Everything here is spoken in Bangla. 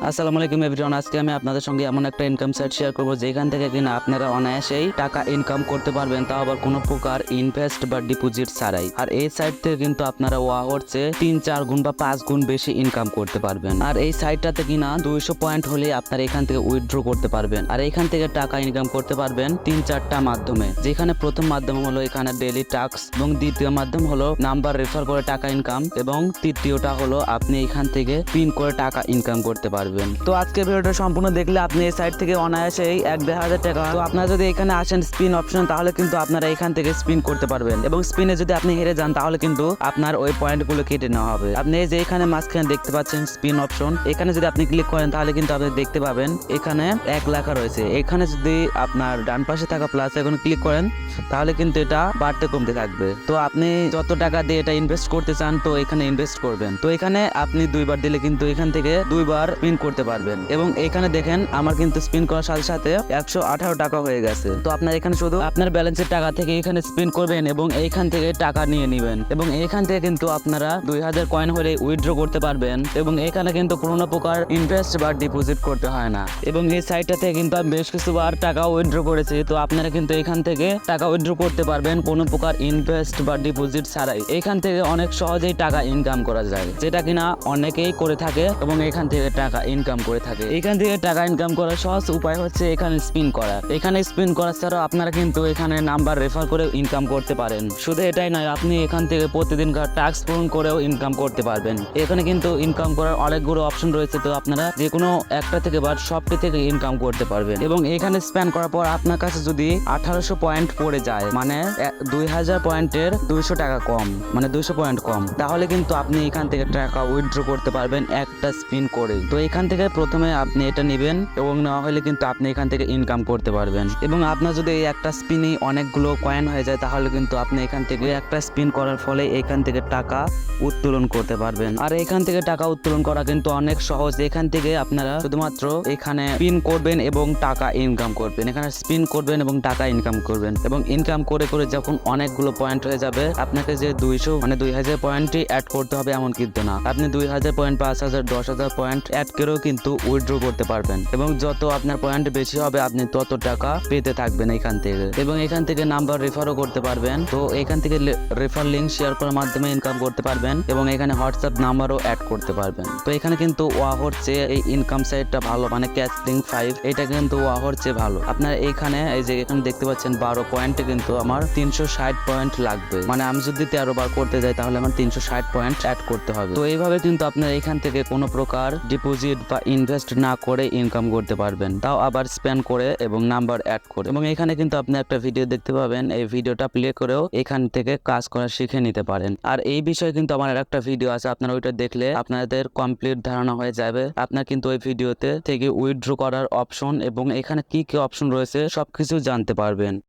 আসসালামু আলাইকুম এভরিওয়ান। আজকে আমি আপনাদের সঙ্গে এমন একটা ইনকাম সাইট শেয়ার করব যেখান থেকে কিনা আপনারা অনায়াসেই টাকা ইনকাম করতে পারবেন, তাও আবার কোনো প্রকার ইনভেস্ট বা ডিপোজিট ছাড়াই। আর এই সাইট থেকে কিন্তু আপনারা হচ্ছে 3-4 গুণ বা 5 গুণ বেশি ইনকাম করতে পারবেন। আর এই সাইটটাতে কিনা 200 পয়েন্ট হলে আপনারা এখান থেকে উইথড্র করতে পারবেন। আর এখান থেকে টাকা ইনকাম করতে পারবেন 3-4টা মাধ্যমে, যেখানে প্রথম মাধ্যম হলো এখানে ডেইলি টাস্ক, এবং দ্বিতীয় মাধ্যম হলো নাম্বার রেফার করে টাকা ইনকাম, এবং তৃতীয়টা হলো আপনি এখান থেকে পিন করে টাকা ইনকাম করতে পারবেন। তো আজকে ভিডিওটা সম্পূর্ণ দেখলে আপনি এই সাইট থেকে অনায়াসেই 1-1,500 টাকা, তো আপনারা যদি এখানে আসেন স্পিন অপশন, তাহলে কিন্তু আপনারা এখান থেকে স্পিন করতে পারবেন। এবং স্পিনে যদি আপনি হেরে যান তাহলে কিন্তু আপনার ওই পয়েন্টগুলো কেটে নেওয়া হবে। আপনি এই যে এখানে মাঝখানে দেখতে পাচ্ছেন স্পিন অপশন, এখানে যদি আপনি ক্লিক করেন তাহলে কিন্তু আপনি দেখতে পাবেন এখানে 1 লেখা রয়েছে। এখানে যদি আপনার ডান পাশে থাকা প্লাস এখানে ক্লিক করেন তাহলে কিন্তু এটা বাড়তে কমতে থাকবে। তো আপনি যত টাকা দিয়ে এটা ইনভেস্ট করতে চান তো এখানে ইনভেস্ট করবেন। তো এখানে আপনি 2বার দিলে কিন্তু এখান থেকে 2বার স্পিন করতে পারবেন। এবং এখানে দেখেন আমার কিন্তু স্পিন করার সাথে সাথে 118 টাকা হয়ে গেছে। তো আপনার এখানে শুধু আপনার ব্যালেন্সের টাকা থেকে এখানে স্পিন করবেন এবং এইখান থেকে টাকা নিয়ে নেবেন। এবং এখান থেকে কিন্তু আপনারা 2000 কয়েন হলে উইথড্র করতে পারবেন। এবং এখানে কিন্তু কোনো প্রকার ইনভেস্ট বা ডিপোজিট করতে হয় না। এবং এই সাইটটা থেকে কিন্তু আমি বেশ কিছুবার টাকা উইথড্র করেছি। তো আপনারা কিন্তু এখান থেকে টাকা উইথড্র করতে পারবেন কোনো প্রকার ইনভেস্ট বা ডিপোজিট ছাড়াই। এখান থেকে অনেক সহজেই টাকা ইনকাম করা যায়, যেটা কিনা অনেকেই করে থাকে এবং এখান থেকে টাকা ইনকাম করে থাকে। এখান থেকে টাকা ইনকাম করার সহজ উপায় হচ্ছে এখানে স্পিন করা। এখানে স্পিন করা ছাড়াও আপনারা কিন্তু এখানে নাম্বার রেফার করে ইনকাম করতে পারেন। শুধু এটাই নয়, আপনি এখান থেকে প্রতিদিন টাস্ক পূরণ করেও ইনকাম করতে পারবেন। এখানে কিন্তু ইনকাম করার অনেকগুলো অপশন রয়েছে, তো আপনারা যে কোনো একটা থেকে বা সবটি থেকে ইনকাম করতে পারবেন। এবং এখানে স্প্যান করার পর আপনার কাছে যদি 1800 পয়েন্ট পড়ে যায়, মানে 2000 পয়েন্টের 200 টাকা কম, মানে 200 পয়েন্ট কম, তাহলে কিন্তু আপনি এখান থেকে টাকা উইথড্র করতে পারবেন একটা স্পিন করে। তো এখান থেকে প্রথমে আপনি এটা নেবেন এবং নেওয়া হলে কিন্তু আপনি এখান থেকে ইনকাম করতে পারবেন। এবং আপনার যদি এই একটা স্পিনে অনেকগুলো কয়েন হয়ে যায় তাহলে কিন্তু আপনি এখান থেকে একটা স্পিন করার ফলে এখান থেকে টাকা উত্তোলন করতে পারবেন। আর এখান থেকে টাকা উত্তোলন করা কিন্তু অনেক সহজ। এখান থেকে আপনারা শুধুমাত্র এখানে স্পিন করবেন এবং টাকা ইনকাম করবেন। এখানে স্পিন করবেন এবং টাকা ইনকাম করবেন, এবং ইনকাম করে করে যখন অনেকগুলো পয়েন্ট হয়ে যাবে, আপনাকে যে 200 মানে 2000 পয়েন্টই অ্যাড করতে হবে এমন কিন্তু না। আপনি 2000 পয়েন্ট, 5000, 10,000 পয়েন্ট অ্যাড করেও কিন্তু উইথড্র করতে পারবেন। এবং যত আপনার পয়েন্ট বেশি হবে আপনি তত টাকা পেতে থাকবেন এখান থেকে। এবং এখান থেকে নাম্বার রেফারও করতে পারবেন। তো এখান থেকে রেফার লিঙ্ক শেয়ার করার মাধ্যমে ইনকাম করতে পারবেন, এবং এখানে হোয়াটসঅ্যাপ নাম্বারও অ্যাড করতে পারবেন। তো এখানে কিন্তু ওয়াহর চেয়ে এই ইনকাম সাইটটা ভালো, মানে ক্যাশ লিঙ্ক 5 এটা কিন্তু ওয়াহর চেয়ে ভালো। আপনার এইখানে এই যে এখানে দেখতে পাচ্ছেন 12 পয়েন্টে কিন্তু আমার 360 পয়েন্ট লাগবে, মানে আমি যদি 13 বার করতে যাই তাহলে আমার 360 পয়েন্ট অ্যাড করতে হবে। তো এইভাবে কিন্তু আপনার এখান থেকে কোনো প্রকার ডিপোজিট বা ইনভেস্ট না করে ইনকাম করতে পারবেন, তাও আবার স্প্যান করে এবং নাম্বার অ্যাড করে। এবং এখানে কিন্তু আপনি একটা ভিডিও দেখতে পাবেন, এই ভিডিওটা প্লে করেও এখান থেকে কাজ করা শিখে নিতে পারেন। আর এই বিষয়ে কিন্তু আমার একটা ভিডিও আছে, আপনারা ওইটা দেখলে আপনাদের কমপ্লিট ধারণা হয়ে যাবে। আপনার কিন্তু ওই ভিডিওতে থেকে উইথড্র করার অপশন এবং এখানে কি কি অপশন রয়েছে সবকিছু জানতে পারবেন।